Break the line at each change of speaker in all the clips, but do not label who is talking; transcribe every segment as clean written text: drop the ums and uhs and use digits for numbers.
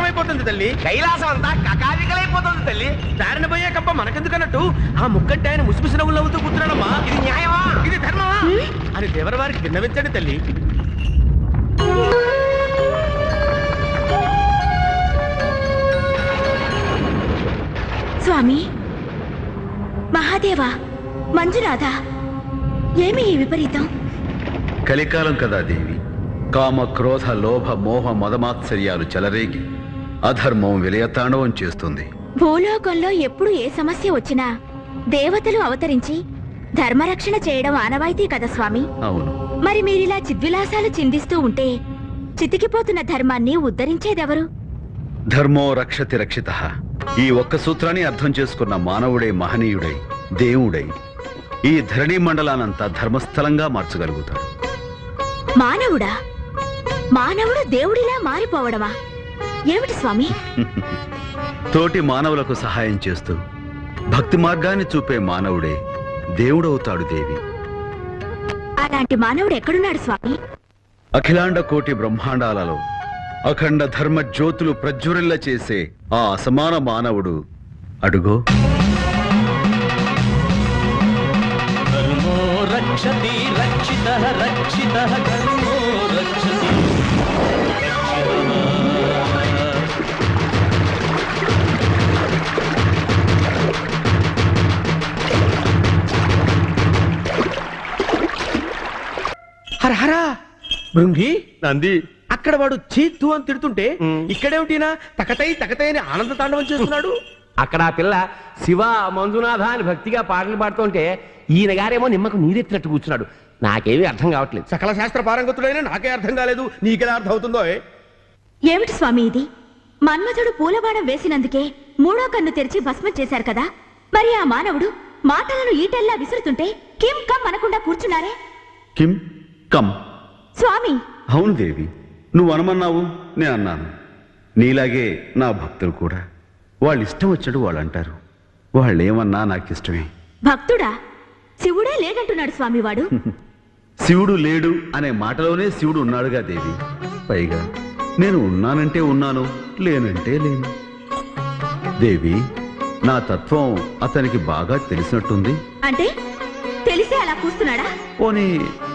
ఏమైపోతుంది తల్లి?
కైలాసం అంతా కకావికలైపోతుంది తల్లి.
దారిన పోయే కప్ప మనకెందుకన్నట్టు ఆ ముక్కంటే ఆయన ముసిముసి నవ్వులు నవ్వుతూ కూర్చున్నాడమ్మా.
ఇది న్యాయమా,
ఇది ధర్మమా అని దేవర వారికి విన్నవించండి తల్లి.
స్వామి, మహాదేవా, మంజునాథ, ఏమి ఈ విపరీతం?
కలికాలం కదా దేవి. కామ క్రోధ లోభ మోహ మదమాత్సర్యాలు చెలరేగి అధర్మం విలయతాండవం చేస్తుంది.
భూలోకంలో ఎప్పుడు ఏ సమస్య వచ్చినా దేవతలు అవతరించి ధర్మరక్షణ చేయడం ఆనవాయితీ కదా స్వామి.
అవును.
మరి మీరిలా చిద్విలాసాలు చిందిస్తూ ఉంటే చితికిపోతున్న ధర్మాన్ని ఉద్ధరించేదెవరు?
ధర్మో రక్షతి రక్షితః. ఈ ఒక్క సూత్రాన్ని అర్థం చేసుకున్న మానవుడే మహనీయుడై దేవుడై ఈ ధరణి మండలానంతా ధర్మస్థలంగా మార్చగలుగుతాడు.
మానవుడా? మానవుడు దేవుడిలా మారిపోవడమా? ఏమిటి స్వామి?
తోటి మానవులకు సహాయం చేస్తూ భక్తి మార్గాన్ని చూపే మానవుడే దేవుడవుతాడు దేవి.
అలాంటి మానవుడు ఎక్కడున్నాడు స్వామి?
అఖిలాండ కోటి బ్రహ్మాండాలలో అఖండ ధర్మ జ్యోతులు ప్రజ్వరిల్ల చేసే ఆ అసమాన మానవుడు అడుగో.
ధర్మో రక్షతి రక్షితః రక్షితః ధర్మో రక్షతి
హర హర భృంగి నంది. అక్కడ వాడు చీత్తు అని తిడుతుంటే ఇక్కడేమిటినా తకతై తకతై అని ఆనంద తాండవం చేస్తున్నాడు.
అక్కడ ఆ పిల్ల శివ మంజునాథ అని భక్తిగా పాటలు పాడుతుంటే ఈయన గారేమో నిమ్మకు నీరెత్తినట్టు కూర్చున్నాడు. నాకేమీ అర్థం కావట్లేదు.
సకల శాస్త్ర పారంగతుడైనా నాకే అర్థం కాలేదు, నీకెలా అర్థం అవుతుందో?
ఏమిటి స్వామి ఇది? మన్మథుడు పూలబాణం వేసినందుకే మూడో కన్ను తెరిచి భస్మం చేశారు కదా. మరి ఆ మానవుడు మాటలను ఈటెల్లా విసురుతుంటే కిం కమ్ అనకుండా కూర్చున్నారే?
కిం కమ్.
స్వామి,
అవును దేవి, నువ్వు అనమన్నావు, నేను అన్నాను. నీలాగే నా భక్తులు కూడా వాళ్ళు ఇష్టం వచ్చినట్టు వాళ్ళు అంటారు. వాళ్ళేమన్నా నాకు ఇష్టమే.
భక్తుడా? శివుడే లేడంటున్నాడు స్వామి వాడు.
శివుడు లేడు అనే మాటలోనే శివుడు ఉన్నాడుగా దేవి. పైగా నేను ఉన్నానంటే ఉన్నాను, లేనంటే లేను. దేవి, నా తత్వం అతనికి బాగా తెలిసినట్టుంది.
అంటే తెలిసే అలా కూస్తున్నాడా?
పోనీ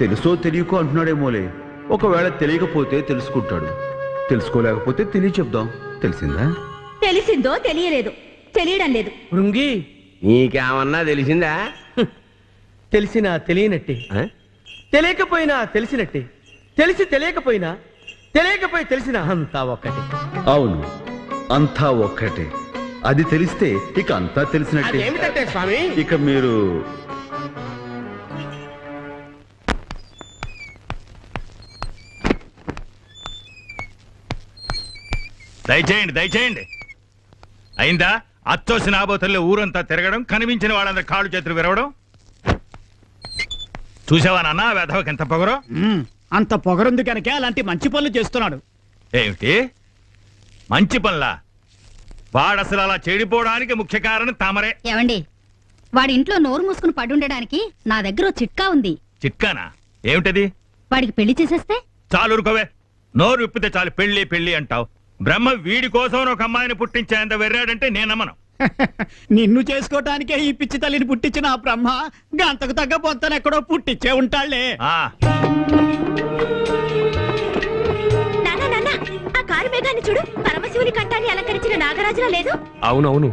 తెలుసో తెలియకో అంటున్నాడేమోలే. ఒకవేళ తెలియకపోతే తెలుసుకుంటాడు, తెలుసుకోలేకపోతే తెలియ చెప్దాం. తెలిసిందా?
తెలిసిందో తెలియలేదు, తెలియడం లేదు.
భృంగి,
నీకేమన్నా తెలిసిందా?
తెలిసినా తెలియనట్టే, తెలియకపోయినా తెలిసినట్టే, తెలిసి తెలియకపోయినా తెలియకపోయి తెలిసిన అంతా ఒక్కటే.
అవును, అంతా ఒక్కటే. అది తెలిస్తే ఇక అంతా తెలిసినట్టే.
ఏమిటంటే స్వామి?
ఇక మీరు
దయచేయండి, దయచేయండి. అయిందా? అచ్చోసిన ఆబోతుల్లో ఊరంతా తిరగడం, కనిపించిన వాళ్ళందరూ కాళ్ళు చేతులు విరవడం. చూసావా నాన్న వెధవకి ఎంత పొగరో?
అంత పొగరుంది కనుక అలాంటి మంచి పనులు చేస్తున్నాడు.
ఏమిటి మంచి పనులా? వాడసలు అలా చెడిపోవడానికి ముఖ్య కారణం తమరే.
ఏవండి, వాడి ఇంట్లో నోరు మూసుకుని పడుండడానికి నా దగ్గర ఓ చిట్కా ఉంది.
చిట్కానా? ఏమిటది?
వాడికి పెళ్లి చేసేస్తే?
చాలు ఊరుకోవే. నోరు విప్పితే చాలు పెళ్లి పెళ్లి అంటావు. బ్రహ్మ వీడి కోసం ఒక అమ్మాయిని పుట్టించేంత వెర్రాడంటే నేను నమ్మను.
నిన్ను చేసుకోవటానికే ఈ పిచ్చి తల్లిని పుట్టించిన ఆ బ్రహ్మ గంతకు తగ్గ పొంతను ఎక్కడో పుట్టించే ఉంటాళ్లే.
ఆ కారు మేఘాన్ని చూడు, పరమశివుని కంఠాన్ని అలంకరించిన నాగరాజులా లేదు?
అవునవును,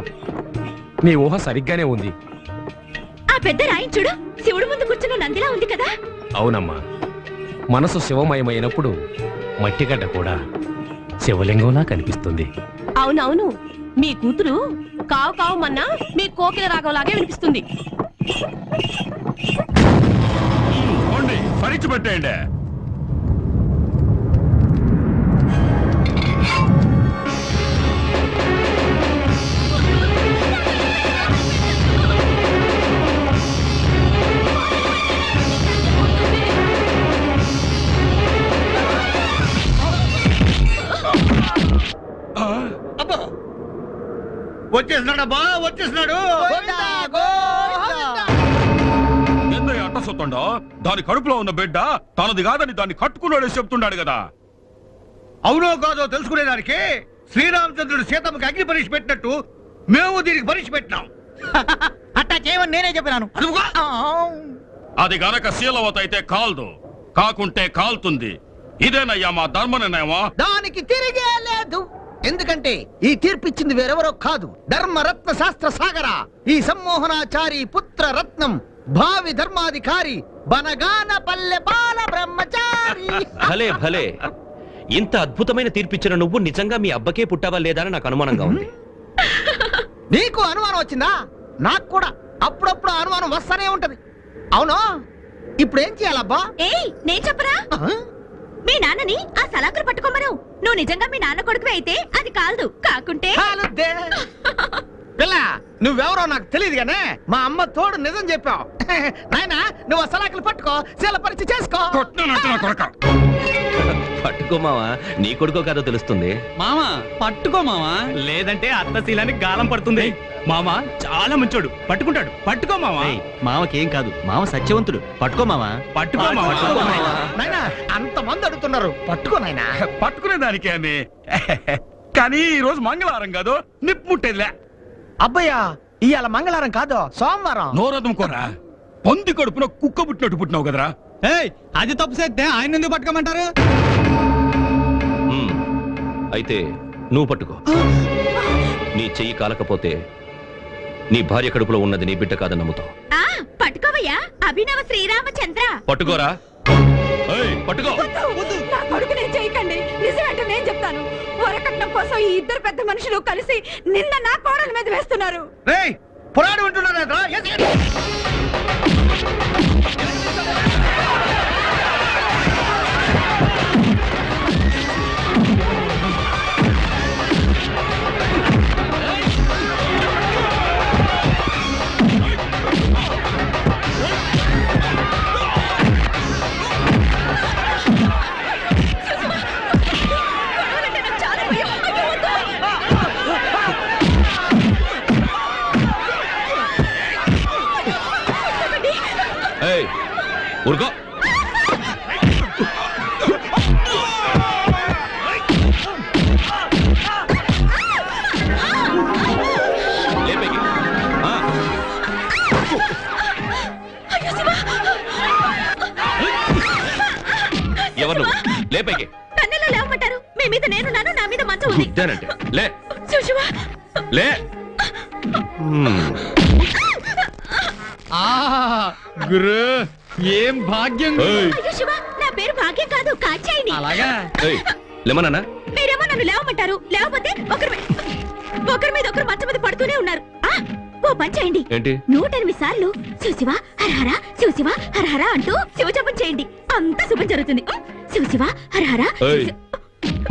నీ ఊహ సరిగ్గానే ఉంది.
ఆ పెద్ద రాయి చూడు, శివుడు ముందు కూర్చున్న నందిలా ఉంది కదా?
అవునమ్మా, మనసు శివమయమైనప్పుడు మట్టిగడ్డ కూడా శివలింగంలా కనిపిస్తుంది.
అవునవును, మీ కూతురు కావు కావు మన్నా మీ కోకిల రాగంలాగే వినిపిస్తుంది.
పరీక్ష పెట్టేయండి.
వచ్చేసినాడబ్బా, వచ్చేసినాడు.
అట్టసొత్తండా? దాని కడుపులో ఉన్న బిడ్డ తనది కాదని దాన్ని కట్టుకున్నాడు చెప్తున్నాడు కదా.
అవునో కాదో తెలుసుకునేదానికి శ్రీరామచంద్రుడు సీతమ్మకి అగ్ని పరీక్ష పెట్టినట్టు మేము దీనికి పరీక్ష పెట్టినాం.
అట్టా చేయమని నేనే చెప్పినాను.
అది గనక శీలవత అయితే కాల్దు, కాకుంటే కాల్తుంది. ఇదేనయ్యా మా ధర్మ నిర్ణయమా?
దానికి తిరిగే లేదు. ఎందుకంటే ఈ తీర్పిచ్చింది వేరెవరో కాదు, ధర్మరత్న శాస్త్ర సాగర, ఈ సమ్మోహనాచారి పుత్ర రత్నం, భావి ధర్మాధికారి బనగాన పల్లె బాల బ్రహ్మచారి.
భలే భలే, ఇంత అద్భుతమైన తీర్పిచ్చిన నువ్వు నిజంగా మీ అబ్బకే పుట్టావా లేదా అని నాకు అనుమానంగా ఉంది.
నీకు అనుమానం వచ్చిందా? నాకు కూడా అప్పుడప్పుడు అనుమానం వస్తానే ఉంటది. అవును, ఇప్పుడు ఏం చేయాలబ్బా?
ఏయ్ నేను చెప్పరా, మీ నాన్నని ఆ సలాకులు పట్టుకోమను. నువ్వు నిజంగా మీ నాన్న కొడుకువే అయితే అది కాదు, కాకుంటే
కాలుద్దే. పిల్ల, నువ్వెవరో నాకు తెలియదు గానే మా అమ్మ తోడు నిజం చెప్పావు. నాయనా, నువ్వు ఆ సలాకులు పట్టుకో, శీల పరిచయం చేసుకో.
పట్టుకో మావా, నీ కొడుకో కాదో తెలుస్తుంది.
మామా పట్టుకో మామా, లేదంటే అత్త శీలానికి గాలం పడుతుంది. మామ చాలా మంచోడు, పట్టుకుంటాడు. పట్టుకో మామా. మామకేం కాదు, మామ సత్యవంతుడు. పట్టుకో మామా. పట్టుకో నాయనా, అంత మంది అడుగుతున్నారు, పట్టుకో నాయనా.
పట్టుకునే దానికే అని. కానీ ఈ రోజు మంగళవారం కాదు, నిప్పు ముట్టేదిలే.
అబ్బయ్యా, ఇవాళ మంగళవారం కాదు, సోమవారం.
నోరదం కోరా, పంది కడుపున కుక్క పుట్టినట్టు పుట్టినావు కదరా.
అది తప్పు చేస్తే ఆయన ఎందుకు పట్టుకోమంటారు?
అయితే నువ్వు పట్టుకో. నీ చెయ్యి కాలకపోతే నీ భార్య కడుపులో ఉన్నది నీ బిడ్డ కాదని నమ్ముతావు.
పట్టుకోవయ్యా అభినవ శ్రీరామచంద్ర.
పట్టుకోరా, పట్టుకో.
నా కొడుకు నేను చేయకండి, నిజమేంటో నేను చెప్తాను. వరకట్నం కోసం ఈ ఇద్దరు పెద్ద మనుషులు కలిసి నిన్న నా కోడల మీద వేస్తున్నారు.
రేయ్ పురాడు వింటున్నారా?
ఊరుకో. లేపేకి. ఎవరు నువ్వు? లేపేకి.
నన్నెలా లేవమంటారు? మీ మీద నేనున్నాను, నా మీద మంచం ఉంది.
గుద్దానంటే లే.
శివశివా,
లే.
గురు, ఏం భాగ్యం.
అయ్యో శివ, నా పేరు భాగ్యం కాదు, కాచాయిని.
అలాగా?
లేమన్నా,
మీరేమో నన్ను లేవమంటారు, లేకపోతే ఒకరి మీద ఒకరు మంచం మీద పడుతూనే ఉన్నారు. ఓ పని చేయండి,
ఏంటి?
108 సార్లు శివశివ హరహర శివశివ హరహర అంటూ శివజపం చేయండి, అంతా శుభం జరుగుతుంది. శివశివ హరహర.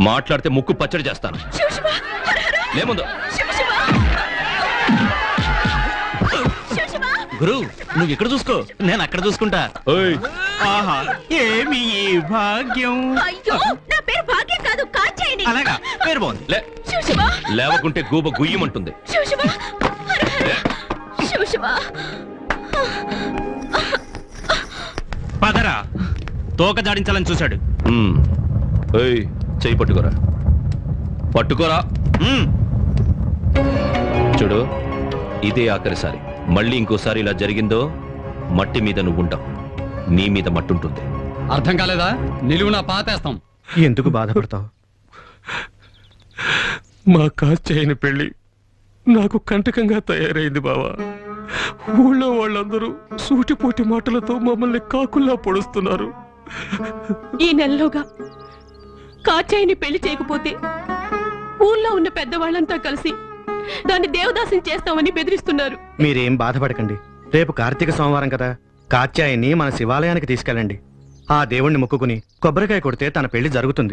మాట్లాడితే ముక్కు పచ్చడి చేస్తాను.
శివశివ హరహర.
లేముందు.
శివశివ. శివశివ.
గురు, నువ్వు ఇక్కడ చూసుకో, నేను అక్కడ చూసుకుంటా. ఆహా, ఏమి ఈ భాగ్యం.
అయ్యో, నా పేరు భాగ్యం కాదు, కాచాయిని.
అలాగా, పేరు బాగుంది.
లే.
శివశివ.
లేవకుంటే గూబ గుయ్యమంటుంది.
శివశివ హరహర. శివశివ.
పదరా, తోక జాడించాలని చూశాడు.
చెయ్యి పట్టుకోరా, పట్టుకోరా. చూడు, ఇదే ఆఖరిసారి. మళ్ళీ ఇంకోసారి ఇలా జరిగిందో మట్టి మీద నువ్వు ఉంటావు, నీ మీద మట్టుంటుంది.
అర్థం కాలేదా? నిలువునా పాతేస్తాం.
ఎందుకు బాధపడతావు?
మా కాచేయని పెళ్లి నాకు కంటకంగా తయారైంది బావా. ఊళ్ళో వాళ్ళందరూ సూటిపోటి మాటలతో మమ్మల్ని కాకుల్లా పొడుస్తున్నారు.
ఈ నెలలోగా కాచాయిని పెళ్లి చేయకపోతే ఊళ్ళో ఉన్న పెద్దవాళ్ళంతా కలిసి దాన్ని దేవదాసం చేస్తామని బెదిరిస్తున్నారు.
మీరేం బాధపడకండి, రేపు కార్తీక సోమవారం కదా, కాత్యాయని మన శివాలయానికి తీసుకెళ్ళండి. ఆ దేవుణ్ణి మొక్కుకుని కొబ్బరికాయ కొడితే తన పెళ్లి జరుగుతుంది.